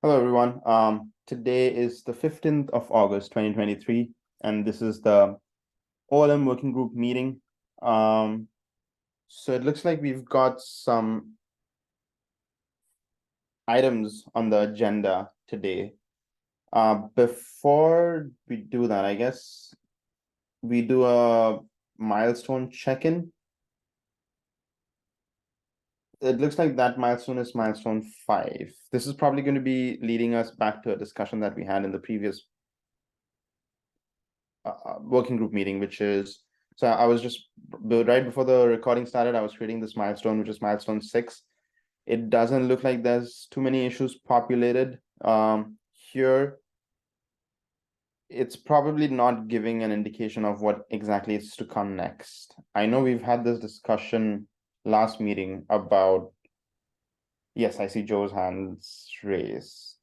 Hello, everyone. Today is the 15th of August, 2023, and this is the OLM working group meeting. So it looks like we've got some items on the agenda today. Before we do that, I guess we do a milestone check-in. It looks like that milestone is milestone 5. This is probably going to be leading us back to a discussion that we had in the previous working group meeting, which is, so I was just right before the recording started, I was creating this milestone, which is milestone 6. It doesn't look like there's too many issues populated here. It's probably not giving an indication of what exactly is to come next. I know we've had this discussion last meeting about, yes, I see Joe's hands raised.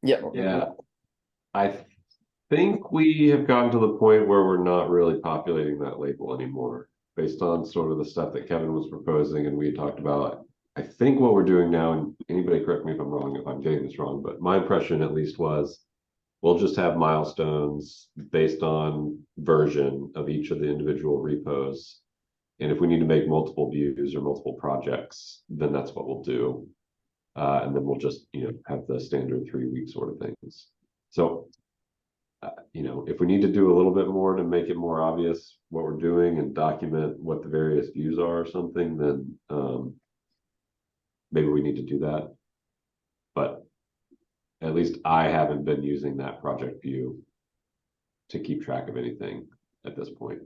Yeah, I think we have gotten to the point where we're not really populating that label anymore, based on sort of the stuff that Kevin was proposing and we had talked about. I think what we're doing now, and anybody correct me if I'm wrong, if I'm getting this wrong, but my impression at least was we'll just have milestones based on version of each of the individual repos. And if we need to make multiple views or multiple projects, then that's what we'll do. And then we'll just, have the standard 3-week sort of things. So, if we need to do a little bit more to make it more obvious what we're doing and document what the various views are or something, then maybe we need to do that. But at least I haven't been using that project view to keep track of anything at this point.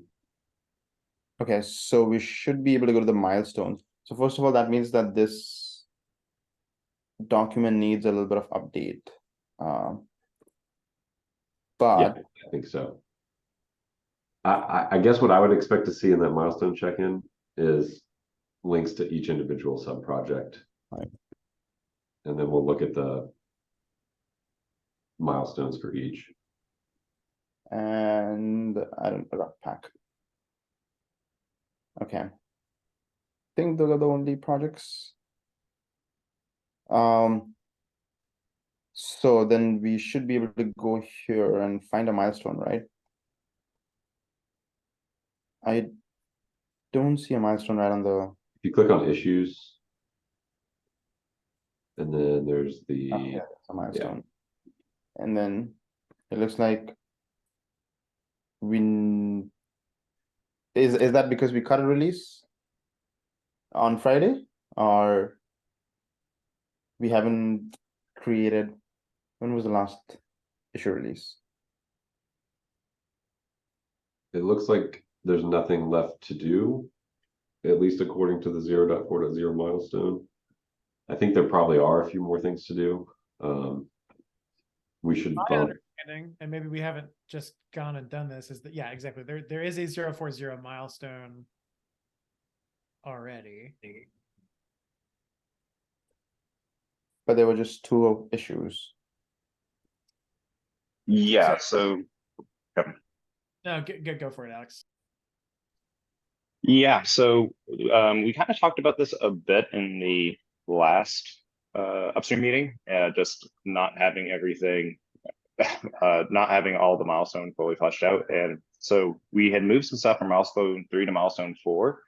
Okay, so we should be able to go to the milestones. So first of all, that means that this document needs a little bit of update. But yeah, I think so. I guess what I would expect to see in that milestone check-in is links to each individual sub-project. Right. And then we'll look at the milestones for each. And I don't know, pack. Okay. I think those are the only projects. So then we should be able to go here and find a milestone, right? I don't see a milestone right on the. If you click on issues, and then there's the yeah, a milestone. And then it looks like we is that because we cut a release on Friday, or we haven't created? When was the last issue release? it looks like there's nothing left to do, at least according to the 0.4.0 milestone. I think there probably are a few more things to do. We should My understanding, and maybe we haven't just gone and done this, is that yeah, exactly. There is a 0.4.0 milestone already. But there were just 2 issues. Yeah, so No, go for it, Alex. yeah, so we kind of talked about this a bit in the last upstream meeting, just not having everything, not having all the milestone fully fleshed out. And so we had moved some stuff from milestone 3 to milestone 4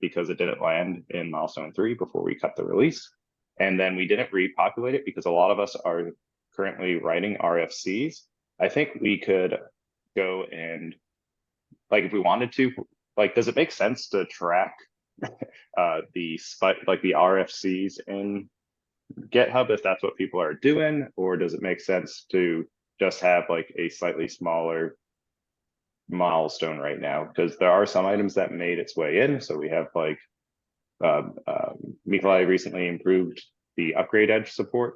because it didn't land in milestone 3 before we cut the release. And then we didn't repopulate it because a lot of us are currently writing RFCs. I think we could go and, like, if we wanted to, like, does it make sense to track the RFCs in GitHub if that's what people are doing, or does it make sense to just have like a slightly smaller milestone right now? Because there are some items that made its way in. So we have like Mikolai recently improved the upgrade edge support,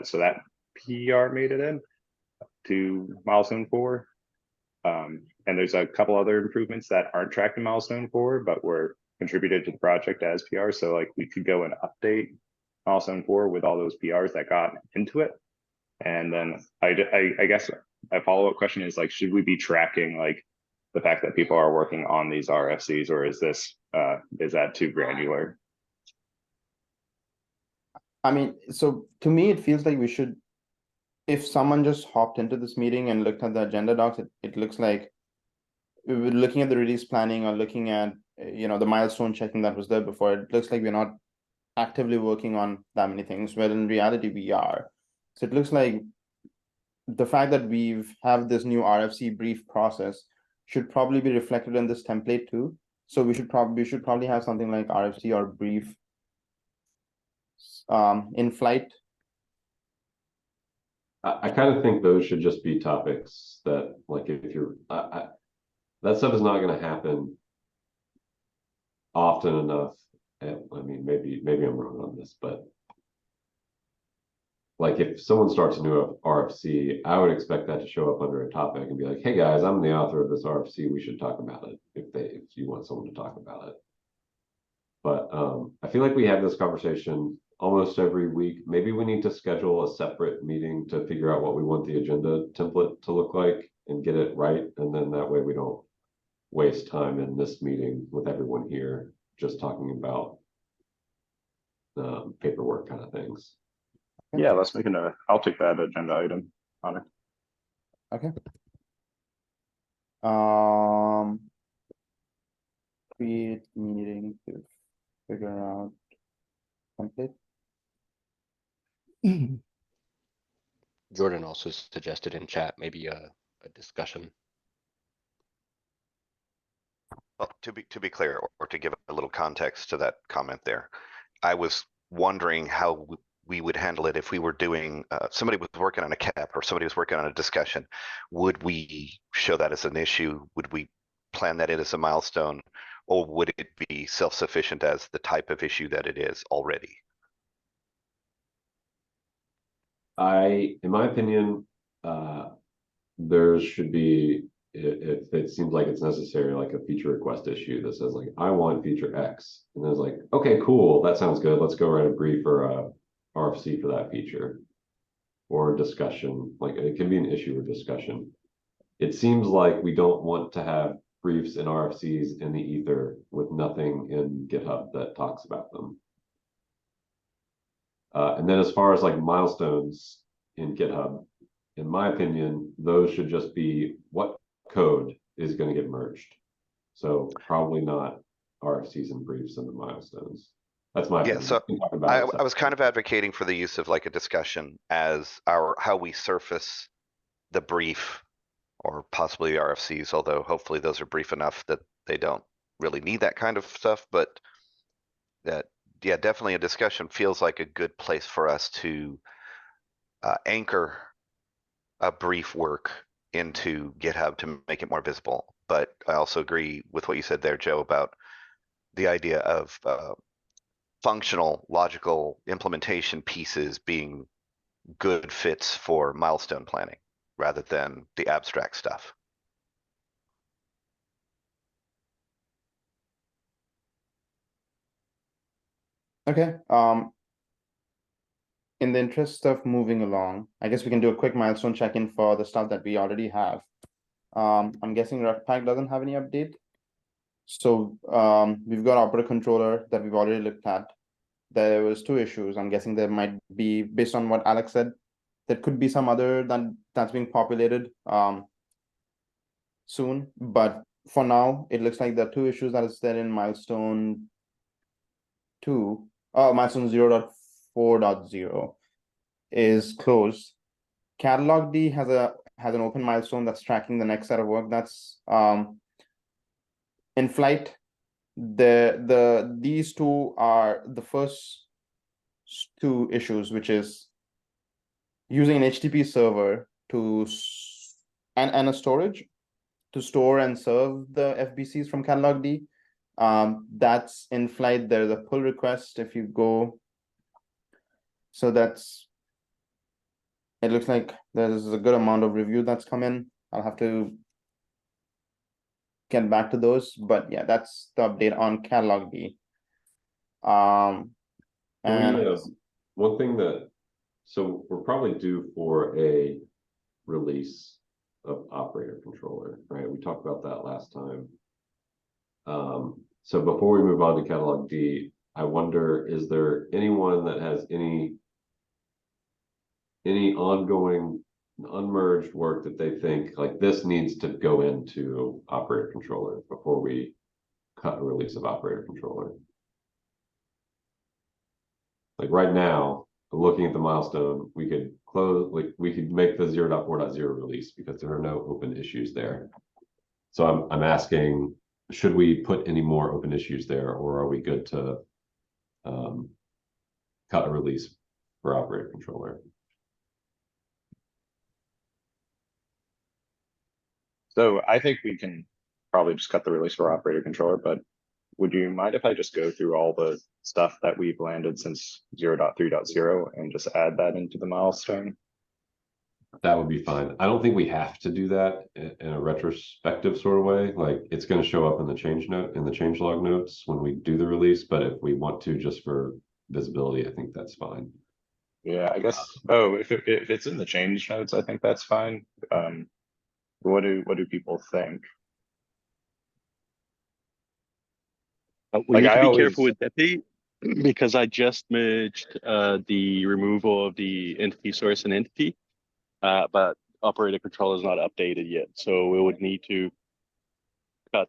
so that PR made it in to milestone 4. And there's a couple other improvements that aren't tracked in milestone 4, but were contributed to the project as PR. So like we could go and update milestone 4 with all those PRs that got into it. And then I guess a follow-up question is, like, should we be tracking like the fact that people are working on these RFCs, or is that too granular? I mean, so to me, it feels like we should, if someone just hopped into this meeting and looked at the agenda docs, it looks like we were looking at the release planning or looking at, the milestone checking that was there before. It looks like we're not actively working on that many things, where in reality we are. So it looks like the fact that we've have this new RFC brief process should probably be reflected in this template too. So we should probably have something like RFC or brief in flight. I kind of think those should just be topics that, like, if you're, that stuff is not going to happen often enough. And I mean, maybe I'm wrong on this, but like if someone starts a new RFC, I would expect that to show up under a topic and be like, hey guys, I'm the author of this RFC. We should talk about it if you want someone to talk about it. But I feel like we have this conversation almost every week. Maybe we need to schedule a separate meeting to figure out what we want the agenda template to look like and get it right. And then that way we don't waste time in this meeting with everyone here just talking about paperwork kind of things. Yeah, let's make I'll take that agenda item on it. Okay. Create meeting to figure out template. Jordan also suggested in chat maybe a discussion. Well, to be clear, or to give a little context to that comment there, I was wondering how we would handle it if we were doing, somebody was working on a cap or somebody was working on a discussion. Would we show that as an issue? Would we plan that in as a milestone? Or would it be self-sufficient as the type of issue that it is already? In my opinion, there should be, if it seems like it's necessary, like a feature request issue that says like, I want feature X. And then it's like, okay, cool, that sounds good. Let's go write a brief or a RFC for that feature. Or a discussion, like it can be an issue or discussion. It seems like we don't want to have briefs and RFCs in the ether with nothing in GitHub that talks about them. And then as far as like milestones in GitHub, in my opinion, those should just be what code is going to get merged. So probably not RFCs and briefs and the milestones. That's my opinion. So I was kind of advocating for the use of like a discussion as how we surface the brief or possibly RFCs, although hopefully those are brief enough that they don't really need that kind of stuff. But that, yeah, definitely a discussion feels like a good place for us to anchor a brief work into GitHub to make it more visible. But I also agree with what you said there, Joe, about the idea of functional, logical implementation pieces being good fits for milestone planning rather than the abstract stuff. Okay. In the interest of moving along, I guess we can do a quick milestone check-in for the stuff that we already have. I'm guessing RefPack doesn't have any update. So we've got operator controller that we've already looked at. There was 2 issues. I'm guessing there might be, based on what Alex said, there could be some other that's being populated soon. But for now, it looks like the 2 issues that is there in milestone 2, milestone 0.4.0 is closed. Catalog D has an open milestone that's tracking the next set of work that's in flight. These 2 are the first 2 issues, which is using an HTTP server to and a storage to store and serve the FBCs from Catalog D. That's in flight. There's a pull request if you go. So it looks like there's a good amount of review that's come in. I'll have to get back to those, but yeah, that's the update on Catalog D. And one thing so we're probably due for a release of operator controller, right? We talked about that last time. So before we move on to Catalog D, I wonder, is there anyone that has any ongoing unmerged work that they think like this needs to go into operator controller before we cut a release of operator controller? Like right now, looking at the milestone, we could close, like we could make the 0.4.0 release because there are no open issues there. So I'm asking, should we put any more open issues there, or are we good to cut a release for operator controller? So I think we can probably just cut the release for operator controller, but would you mind if I just go through all the stuff that we've landed since 0.3.0 and just add that into the milestone? That would be fine. I don't think we have to do that in a retrospective sort of way. Like it's going to show up in the change note, in the changelog notes when we do the release. But if we want to just for visibility, I think that's fine. Yeah, I guess. Oh, if it's in the change notes, I think that's fine. What do people think? We Like, need to I be careful always- with Depi because I just merged the removal of the entity source and entity, but operator control is not updated yet. So we would need to cut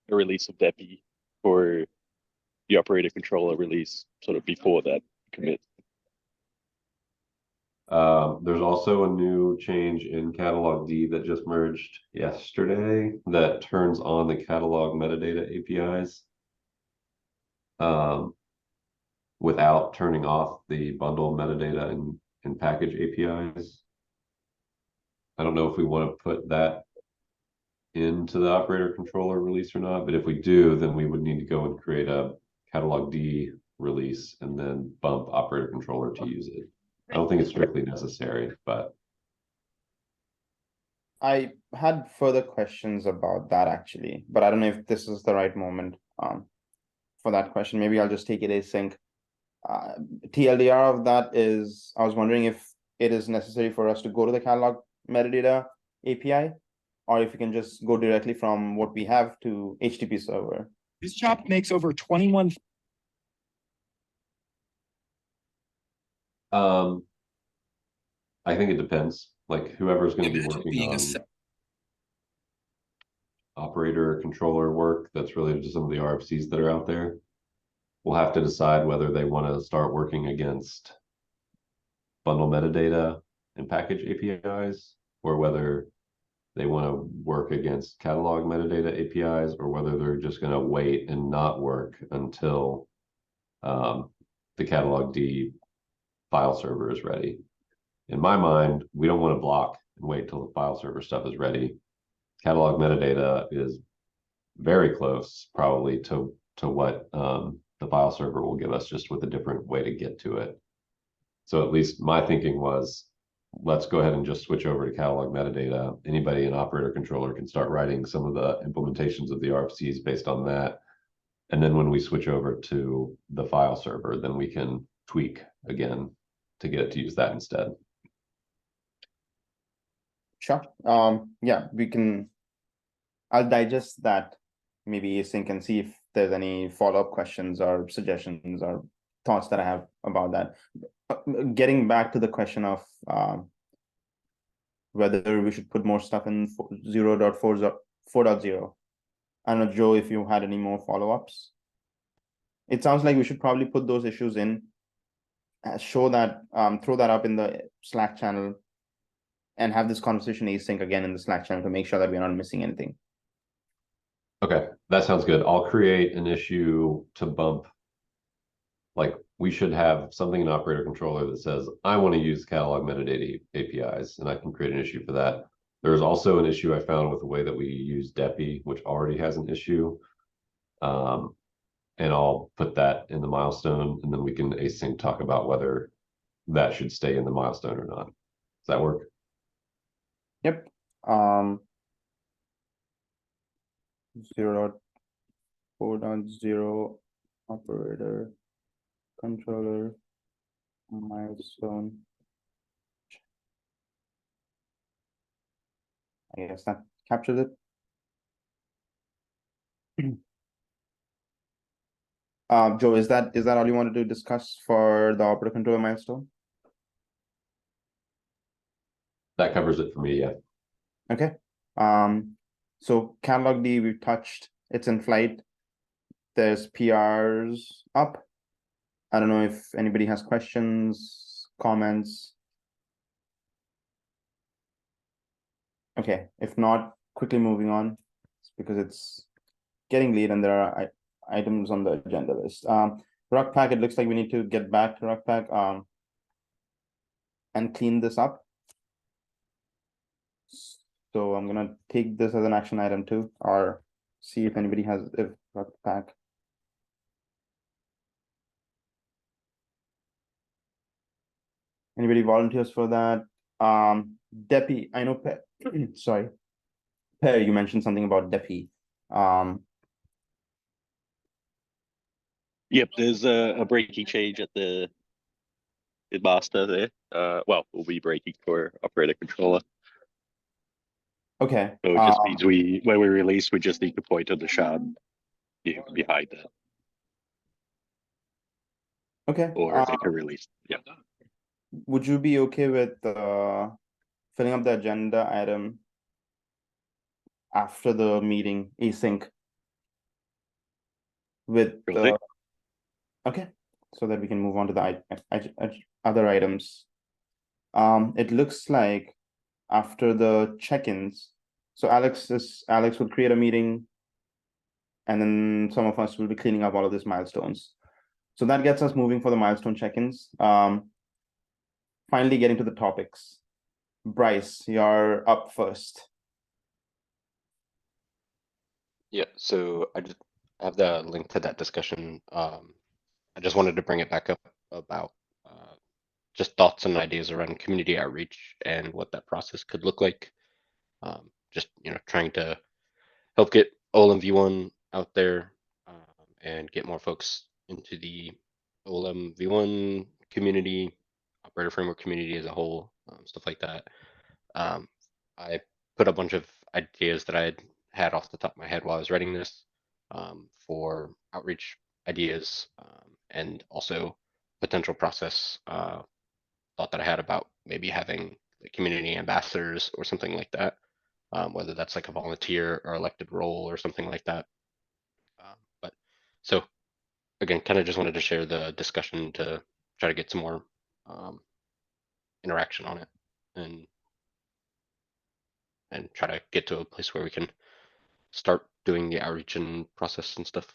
a release of Depi for the operator controller release sort of before that commit. There's also a new change in catalog D that just merged yesterday that turns on the catalog metadata APIs without turning off the bundle metadata and package APIs. I don't know if we want to put that into the operator controller release or not, but if we do, then we would need to go and create a catalog D release and then bump operator controller to use it. I don't think it's strictly necessary, but I had further questions about that actually, but I don't know if this is the right moment for that question. Maybe I'll just take it async. TLDR of that is, I was wondering if it is necessary for us to go to the catalog metadata API, or if you can just go directly from what we have to HTTP server. This shop makes over 21. I think it depends. Like whoever's going to be Imagine working being a on se- operator controller work that's related to some of the RFCs that are out there, we'll have to decide whether they want to start working against bundle metadata and package APIs, or whether they want to work against catalog metadata APIs, or whether they're just going to wait and not work until the catalog D file server is ready. In my mind, we don't want to block and wait till the file server stuff is ready. Catalog metadata is very close probably to what the file server will give us, just with a different way to get to it. So at least my thinking was, let's go ahead and just switch over to catalog metadata. Anybody in operator controller can start writing some of the implementations of the RFCs based on that. And then when we switch over to the file server, then we can tweak again to get it to use that instead. Sure. Yeah, we can. I'll digest that maybe async and see if there's any follow-up questions or suggestions or thoughts that I have about that. Getting back to the question of whether we should put more stuff in 0.4.0. I don't know, Joe, if you had any more follow-ups. It sounds like we should probably put those issues in, show that, throw that up in the Slack channel, and have this conversation async again in the Slack channel to make sure that we're not missing anything. Okay, that sounds good. I'll create an issue to bump. Like we should have something in operator controller that says, I want to use catalog metadata APIs, and I can create an issue for that. There's also an issue I found with the way that we use Depi, which already has an issue. And I'll put that in the milestone, and then we can async talk about whether that should stay in the milestone or not. Does that work? Yep. 0.4.0 operator controller milestone. I guess that captures it. Joe, is that all you wanted to discuss for the operator controller milestone? That covers it for me, yeah. Okay. So catalog D we've touched, it's in flight. There's PRs up. I don't know if anybody has questions, comments. Okay, if not, quickly moving on, because it's getting late and there are items on the agenda list. Ruck Pack, it looks like we need to get back to Ruck Pack and clean this up. So I'm gonna take this as an action item too, or see if anybody has if Ruck Pack. Anybody volunteers for that? Depi, I know sorry. Perry, you mentioned something about Depi. Yep, there's a breaking change at the in master there. Well, we'll be breaking for operator controller. Okay. So it just means when we release, we just need to point to the shard behind that, Okay. or make a release. Yeah. Would you be okay with filling up the agenda item after the meeting async with Really? the okay, so that we can move on to the other items. It looks like after the check-ins, so Alex will create a meeting, and then some of us will be cleaning up all of these milestones. So that gets us moving for the milestone check-ins. Finally getting to the topics. Bryce, you're up first. Yeah, so I just have the link to that discussion. I just wanted to bring it back up about just thoughts and ideas around community outreach and what that process could look like. Just trying to help get OLM V1 out there and get more folks into the OLM V1 community, operator framework community as a whole, stuff like that. I put a bunch of ideas that I had off the top of my head while I was writing this for outreach ideas and also potential process thought that I had about maybe having like community ambassadors or something like that, whether that's like a volunteer or elected role or something like that. But so again, kind of just wanted to share the discussion to try to get some more interaction on it and try to get to a place where we can start doing the outreach and process and stuff.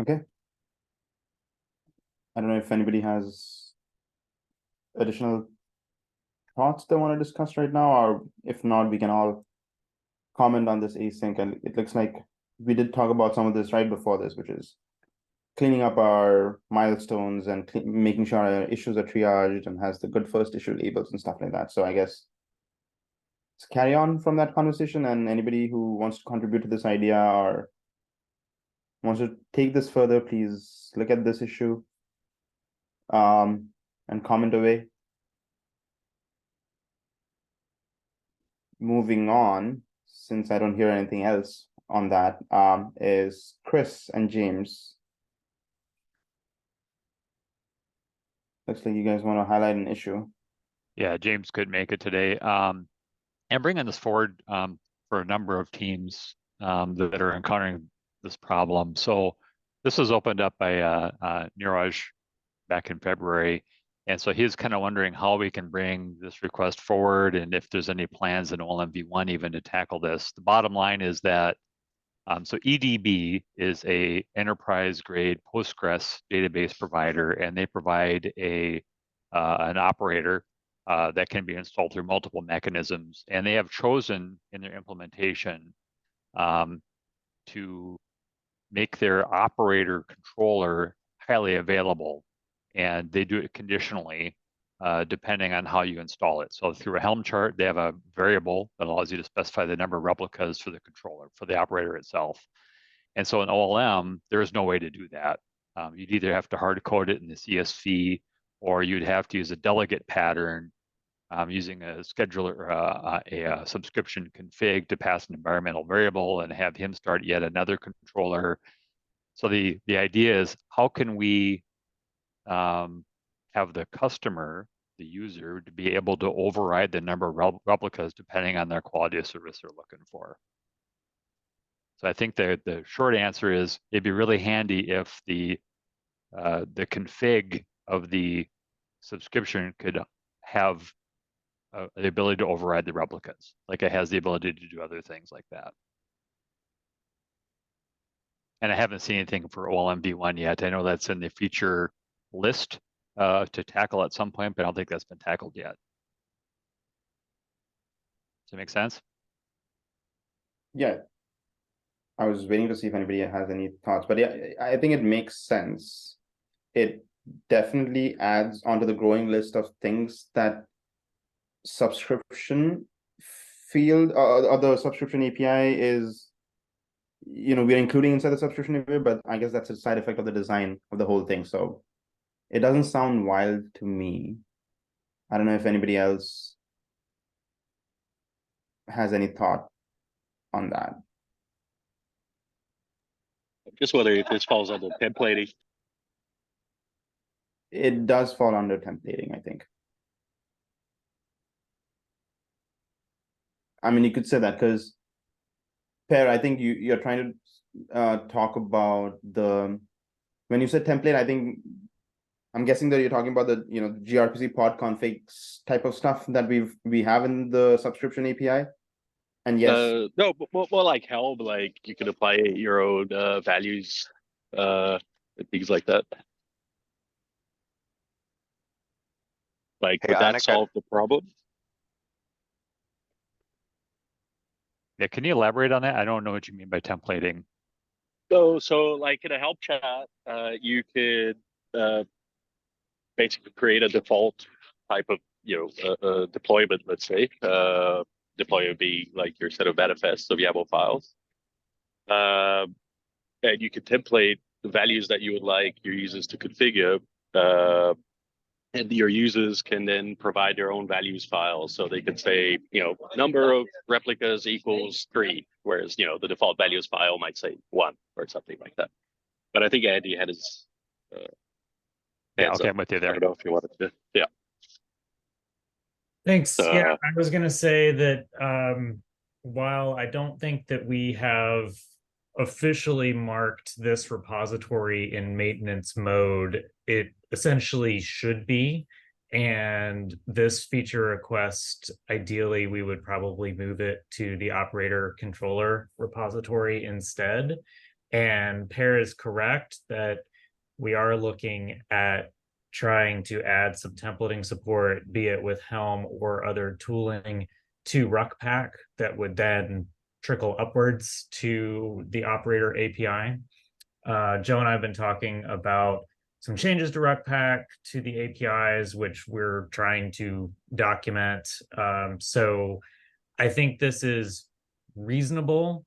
Okay. I don't know if anybody has additional thoughts they want to discuss right now, or if not, we can all comment on this async. And it looks like we did talk about some of this right before this, which is cleaning up our milestones and making sure our issues are triaged and has the good first issue labels and stuff like that. So I guess let's carry on from that conversation, and anybody who wants to contribute to this idea or wants to take this further, please look at this issue and comment away. Moving on, since I don't hear anything else on that, is Chris and James. Looks like you guys want to highlight an issue. Yeah, James could make it today. And bringing this forward for a number of teams that are encountering this problem. So this was opened up by Niraj back in February. And so he's kind of wondering how we can bring this request forward and if there's any plans in OLMV1 even to tackle this. The bottom line is that so EDB is a enterprise grade Postgres database provider, and they provide an operator that can be installed through multiple mechanisms. And they have chosen in their implementation to make their operator controller highly available. And they do it conditionally, depending on how you install it. So through a Helm chart, they have a variable that allows you to specify the number of replicas for the controller, for the operator itself. And so in OLM, there is no way to do that. You'd either have to hard code it in the CSV, or you'd have to use a delegate pattern using a scheduler, a subscription config to pass an environmental variable and have him start yet another controller. So the idea is, how can we have the customer, the user, to be able to override the number of replicas depending on their quality of service they're looking for? So I think the short answer is it'd be really handy if the config of the subscription could have the ability to override the replicas, like it has the ability to do other things like that. And I haven't seen anything for OLM v1 yet. I know that's in the feature list to tackle at some point, but I don't think that's been tackled yet. Does that make sense? Yeah. I was waiting to see if anybody has any thoughts, but yeah, I think it makes sense. It definitely adds onto the growing list of things that subscription field or the subscription API is, we're including inside the subscription API, but I guess that's a side effect of the design of the whole thing. So it doesn't sound wild to me. I don't know if anybody else has any thought on that. Just whether if this falls under templating. It does fall under templating, I think. I mean, you could say that because, Per, I think you're trying to talk about when you said template, I'm guessing that you're talking about the gRPC pod configs type of stuff that we have in the subscription API. And yes, No, but more like Helm, like you can apply your own values, and things like that. Like, Hey, would that Annika. solve the problem? Yeah, can you elaborate on that? I don't know what you mean by templating. So like in a help chat, you could basically create a default type of deployment. Let's say deploy would be like your set of manifests of YAML files, and you could template the values that you would like your users to configure. And your users can then provide their own values files. So they could say, number of replicas equals 3, whereas, the default values file might say 1 or something like that. But I think Andy had his Yeah, okay, I'm with you I there. don't know if you wanted to. Yeah. Thanks. Yeah, I was going to say that while I don't think that we have officially marked this repository in maintenance mode, it essentially should be. And this feature request, ideally, we would probably move it to the operator controller repository instead. And Per is correct that we are looking at trying to add some templating support, be it with Helm or other tooling, to Ruckpack that would then trickle upwards to the operator API. Joe and I have been talking about some changes to Ruckpack to the APIs, which we're trying to document. So I think this is reasonable.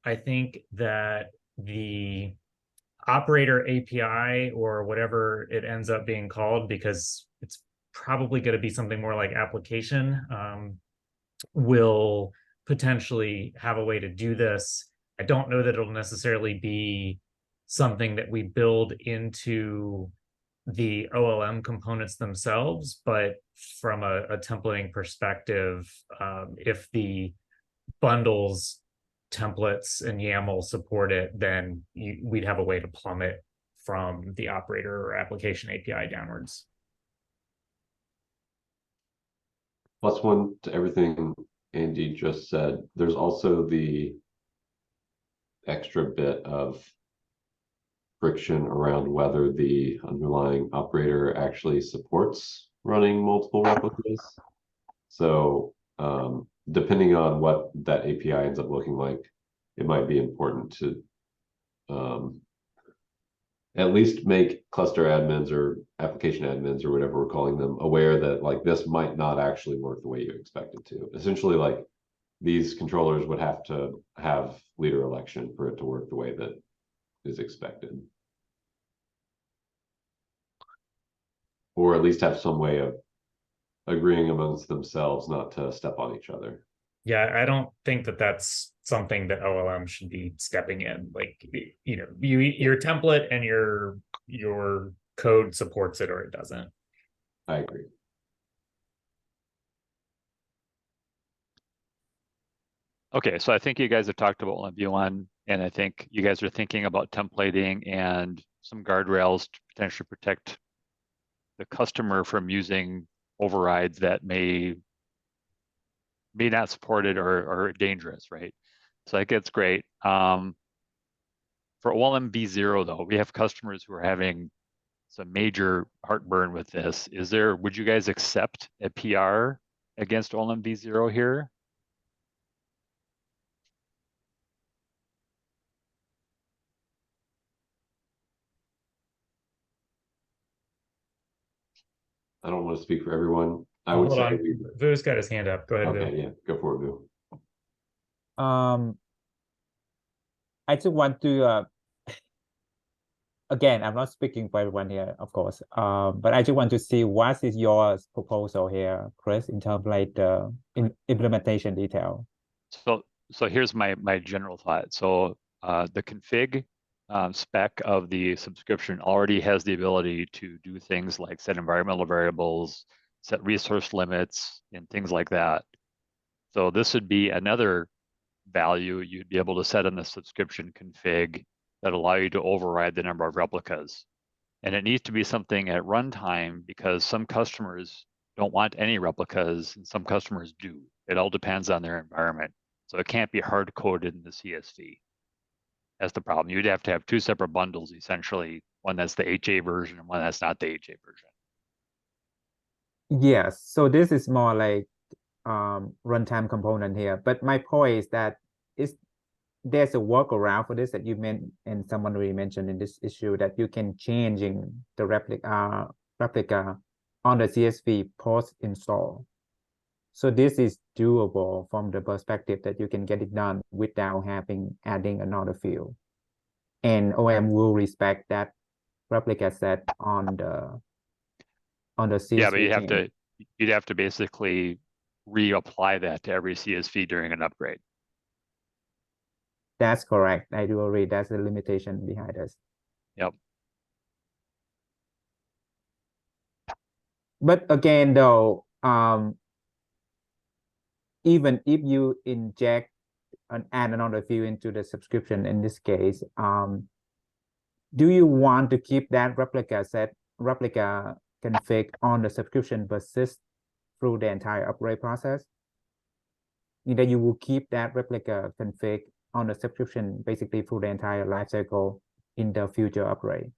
I think that the operator API, or whatever it ends up being called, because it's probably going to be something more like application, will potentially have a way to do this. I don't know that it'll necessarily be something that we build into the OLM components themselves, but from a templating perspective, if the bundles, templates, and YAML support it, then we'd have a way to plummet from the operator or application API downwards. Plus one to everything Andy just said, there's also the extra bit of friction around whether the underlying operator actually supports running multiple replicas. So depending on what that API ends up looking like, it might be important to at least make cluster admins or application admins or whatever we're calling them aware that like this might not actually work the way you expect it to. Essentially, like these controllers would have to have leader election for it to work the way that is expected. Or at least have some way of agreeing amongst themselves not to step on each other. Yeah, I don't think that that's something that OLM should be stepping in. Like, you know, your template and your code supports it or it doesn't. I agree. Okay, so I think you guys have talked about OLM V1, and I think you guys are thinking about templating and some guardrails to potentially protect the customer from using overrides that may not support it or dangerous, right? So I think it's great. For OLM V0 though, we have customers who are having some major heartburn with this. Would you guys accept a PR against OLM V0 here? I don't want to speak for everyone. I would Hold say on. Vu's got his hand up. Go ahead, Vu. okay, yeah, go for it, Vu. I just want to again, I'm not speaking for everyone here, of course. But I just want to see what is your proposal here, Chris, in terms of like the implementation detail. So here's my general thought. So the config spec of the subscription already has the ability to do things like set environmental variables, set resource limits, and things like that. So this would be another value you'd be able to set in the subscription config that allow you to override the number of replicas. And it needs to be something at runtime because some customers don't want any replicas and some customers do. It all depends on their environment. So it can't be hard coded in the CSV. That's the problem. You'd have to have two separate bundles, essentially, one that's the HA version and one that's not the HA version. Yes, so this is more like runtime component here. But my point is that there's a workaround for this that you meant, and someone already mentioned in this issue, that you can changing the replica on the CSV post install. So this is doable from the perspective that you can get it done without adding another field. And OM will respect that replica set on the CSV. Yeah, but you'd have to basically reapply that to every CSV during an upgrade. That's correct. I do agree. That's the limitation behind this. Yep. But again, though, even if you inject and add another field into the subscription in this case, do you want to keep that replica config on the subscription persist through the entire upgrade process? Either you will keep that replica config on the subscription basically through the entire life cycle in the future upgrade.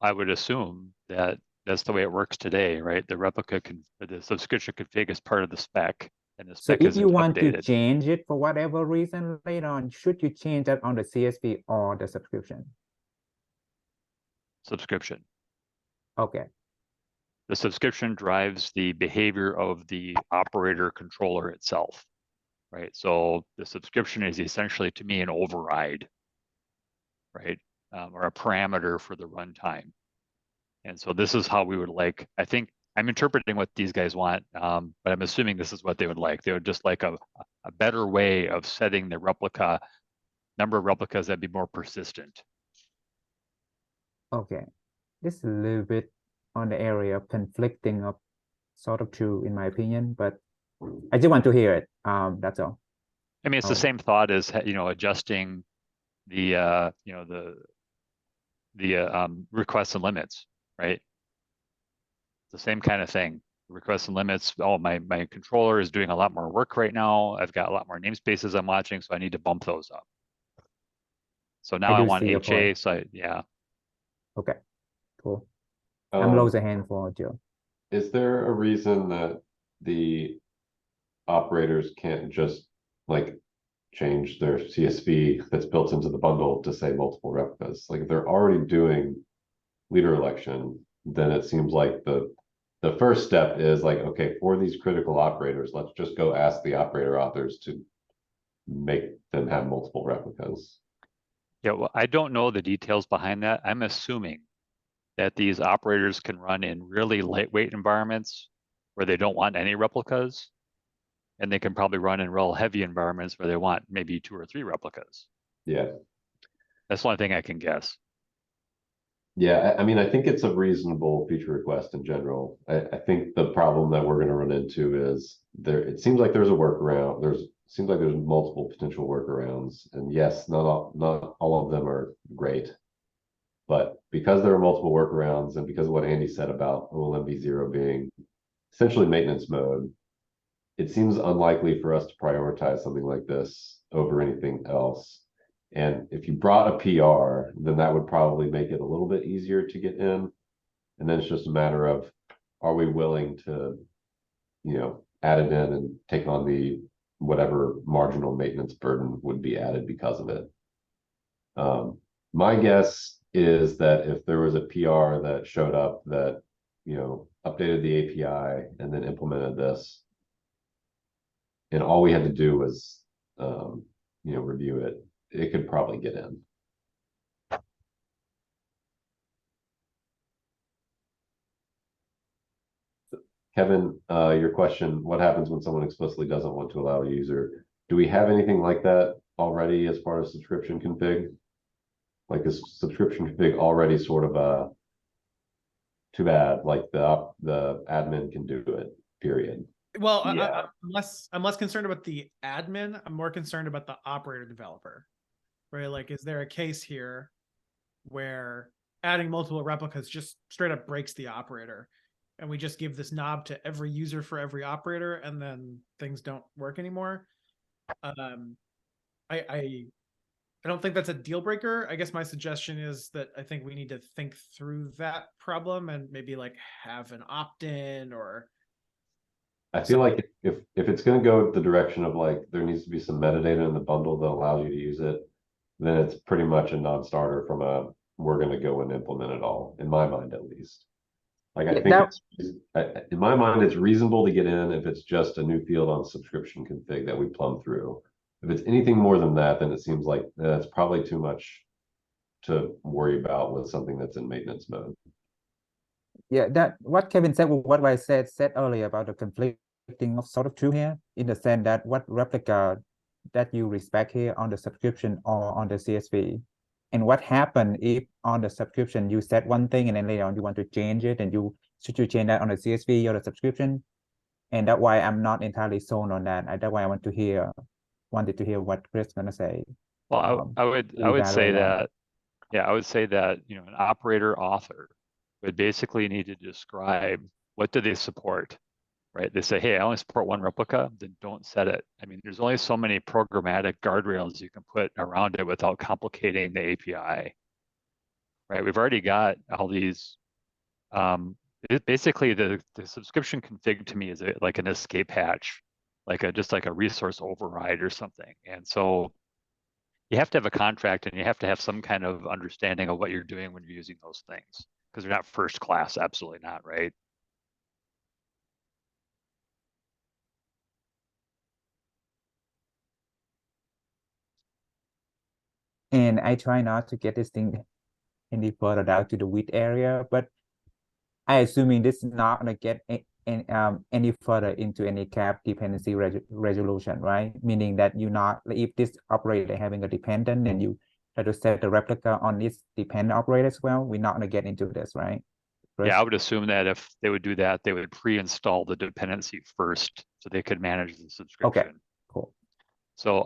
I would assume that that's the way it works today, right? The subscription config is part of the spec, and the So spec if isn't you want updated. to change it for whatever reason later on, should you change that on the CSV or the subscription? Subscription. Okay. The subscription drives the behavior of the operator controller itself, right? So the subscription is essentially, to me, an override, right? Or a parameter for the runtime. And so this is how we would like, I think I'm interpreting what these guys want, but I'm assuming this is what they would like. They would just like a better way of setting the number of replicas that'd be more persistent. Okay. This is a little bit on the area of conflicting of sort of true in my opinion, but I just want to hear it. That's all. I mean, it's the same thought as, adjusting the, requests and limits, right? The same kind of thing. Requests and limits. Oh, my controller is doing a lot more work right now. I've got a lot more namespaces I'm watching, so I need to bump those up. So now I want HA. So yeah. Okay. Cool. I'm losing a hand for Joe. Is there a reason that the operators can't just like change their CSV that's built into the bundle to say multiple replicas? Like if they're already doing leader election, then it seems like the first step is like, okay, for these critical operators, let's just go ask the operator authors to make them have multiple replicas. Yeah, well, I don't know the details behind that. I'm assuming that these operators can run in really lightweight environments where they don't want any replicas. And they can probably run in real heavy environments where they want maybe 2 or 3 replicas. Yeah. That's the only thing I can guess. Yeah, I mean, I think it's a reasonable feature request in general. I think the problem that we're gonna run into is it seems like there's a workaround. Seems like there's multiple potential workarounds. And yes, not all of them are great. But because there are multiple workarounds and because of what Andy said about OLM v0 being essentially maintenance mode, it seems unlikely for us to prioritize something like this over anything else. And if you brought a PR, then that would probably make it a little bit easier to get in. And then it's just a matter of, are we willing to, add it in and take on the whatever marginal maintenance burden would be added because of it. My guess is that if there was a PR that showed up that, updated the API and then implemented this, and all we had to do was, review it, it could probably get in. Kevin, your question, what happens when someone explicitly doesn't want to allow a user? Do we have anything like that already as part of subscription config? Like is subscription config already sort of too bad, like the admin can do it, period. Well, Yeah. I'm less concerned about the admin. I'm more concerned about the operator developer, right? Like, is there a case here where adding multiple replicas just straight up breaks the operator, and we just give this knob to every user for every operator, and then things don't work anymore? I don't think that's a deal breaker. I guess my suggestion is that I think we need to think through that problem and maybe like have an opt-in or. I feel like if it's going to go the direction of like there needs to be some metadata in the bundle that allows you to use it, then it's pretty much a non-starter from we're going to go and implement it all, in my mind at least. Like I think in my mind it's reasonable to get in if it's just a new field on subscription config that we plumb through. If it's anything more than that, then it seems like that's probably too much to worry about with something that's in maintenance mode. Yeah, that what Kevin said, what I said earlier about the conflicting of sort of true here, in the sense that what replica that you respect here on the subscription or on the CSV, and what happened if on the subscription you set one thing and then later on you want to change it, and should you change that on the CSV or the subscription? And that's why I'm not entirely sold on that. That's why I wanted to hear what Chris is gonna say. Well, I would say that, yeah, I would say that, an operator author would basically need to describe what do they support, right? They say, hey, I only support one replica, then don't set it. I mean, there's only so many programmatic guardrails you can put around it without complicating the API, right? We've already got all these, basically the subscription config to me is like an escape hatch, just like a resource override or something. And so you have to have a contract and you have to have some kind of understanding of what you're doing when you're using those things, because they're not first class, absolutely not, right? And I try not to get this thing any further down to the width area, but I assuming this is not gonna get any further into any cap dependency resolution, right? Meaning that you not, if this operator having a dependent and you try to set the replica on this dependent operator as well, we're not gonna get into this, right? Chris? Yeah, I would assume that if they would do that, they would pre-install the dependency first so they could manage the subscription. Okay, cool. So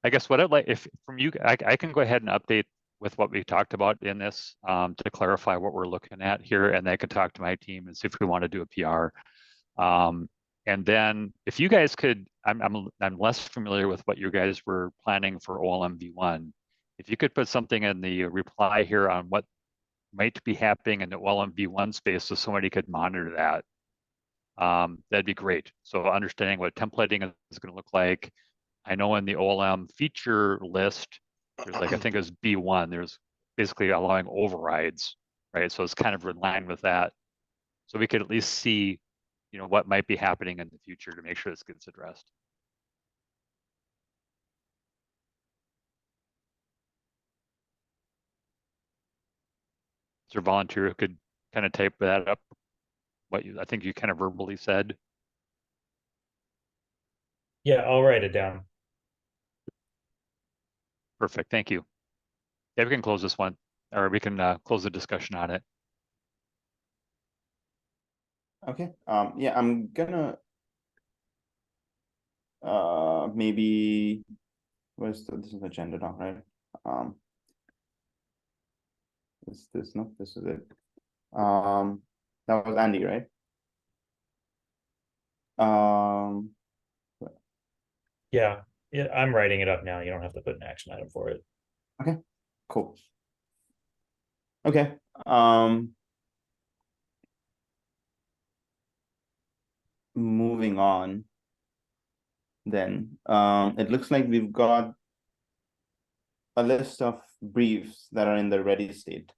I guess what I'd like, if from you, I can go ahead and update with what we talked about in this to clarify what we're looking at here, and I can talk to my team and see if we want to do a PR. And then if you guys could, I'm less familiar with what you guys were planning for OLM v1. If you could put something in the reply here on what might be happening in the OLM v1 space so somebody could monitor that, that'd be great. So understanding what templating is going to look like. I know in the OLM feature list, there's like, I think it was B1, there's basically allowing overrides, right? So it's kind of in line with that. So we could at least see, what might be happening in the future to make sure this gets addressed. Is there a volunteer who could kind of type that up? what I think you kind of verbally said. Yeah, I'll write it down. Perfect, thank you. Yeah, we can close this one, or we can close the discussion on it. Okay, yeah, I'm gonna maybe this is the agenda doc, right? This no, this is it. That was Andy, right? Yeah, I'm writing it up now. You don't have to put an action item for it. Okay, cool. Okay, moving on. Then, it looks like we've got a list of briefs that are in the ready state.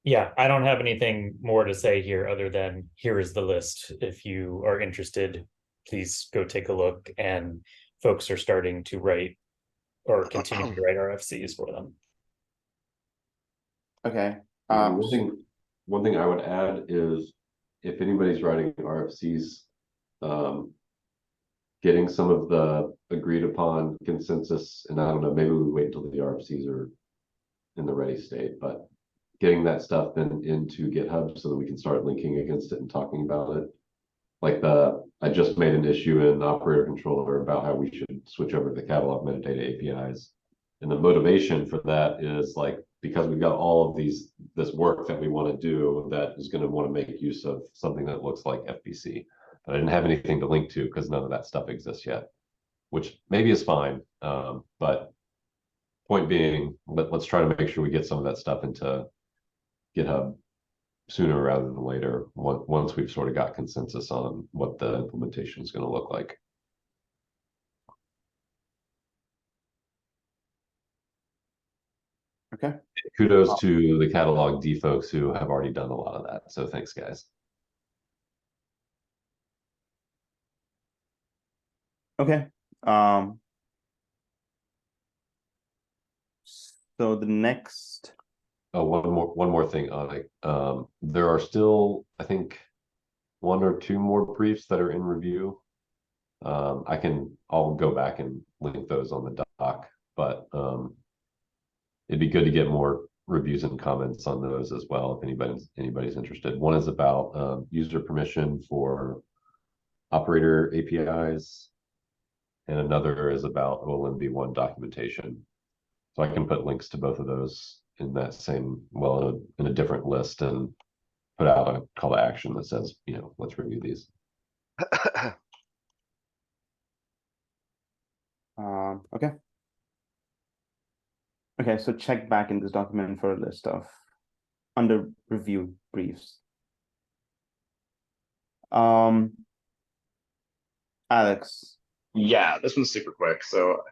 Yeah, I don't have anything more to say here other than here is the list. If you are interested, please go take a look. And folks are starting to write or continue to write RFCs for them. Okay. One thing I would add is if anybody's writing RFCs, getting some of the agreed upon consensus, and I don't know, maybe we wait until the RFCs are in the ready state, but getting that stuff then into GitHub so that we can start linking against it and talking about it. Like I just made an issue in Operator Controller about how we should switch over to the catalog metadata APIs. And the motivation for that is like, because we've got all of this work that we want to do that is going to want to make use of something that looks like FBC. But I didn't have anything to link to because none of that stuff exists yet, which maybe is fine. But point being, let's try to make sure we get some of that stuff into GitHub sooner rather than later, once we've sort of got consensus on what the implementation is going to look like. Okay. Kudos to the catalog D folks who have already done a lot of that. So thanks, guys. Okay. So the next. Oh, one more thing on it. There are still, I think, 1 or 2 more briefs that are in review. I'll go back and link those on the doc, but it'd be good to get more reviews and comments on those as well if anybody's interested. One is about user permission for operator APIs, and another is about OLM v1 documentation. So I can put links to both of those in that same, well, in a different list, and put out a call to action that says, let's review these. Okay. Okay, so check back in this document for a list of under review briefs. Alex. Yeah, this one's super quick. So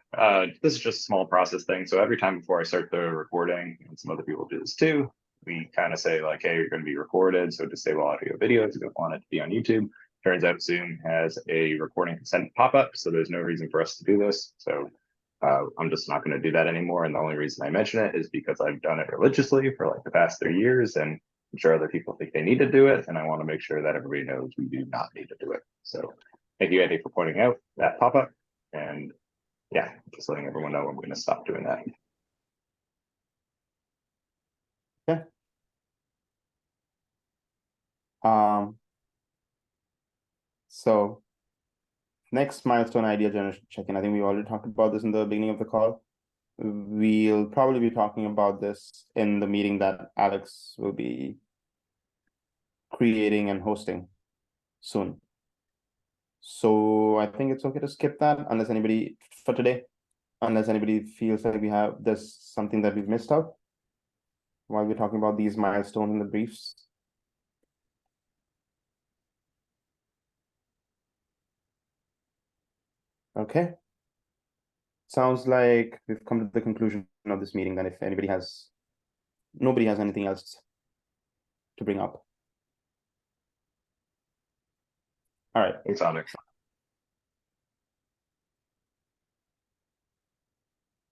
this is just a small process thing. So every time before I start the recording, and some other people do this too, we kind of say like, hey, you're going to be recorded. So disable audio video if you don't want it to be on YouTube. Turns out Zoom has a recording consent pop-up, so there's no reason for us to do this. So I'm just not going to do that anymore. And the only reason I mention it is because I've done it religiously for like the past 3 years, and I'm sure other people think they need to do it. And I want to make sure that everybody knows we do not need to do it. So thank you, Eddie, for pointing out that pop-up. And yeah, just letting everyone know I'm going to stop doing that. Okay. So next milestone idea generation check-in. I think we already talked about this in the beginning of the call. We'll probably be talking about this in the meeting that Alex will be creating and hosting soon. So I think it's okay to skip that unless anybody for today, unless anybody feels like there's something that we've missed out while we're talking about these milestones in the briefs. Okay. Sounds like we've come to the conclusion of this meeting. Then if nobody has anything else to bring up. All right. Thanks, Alex.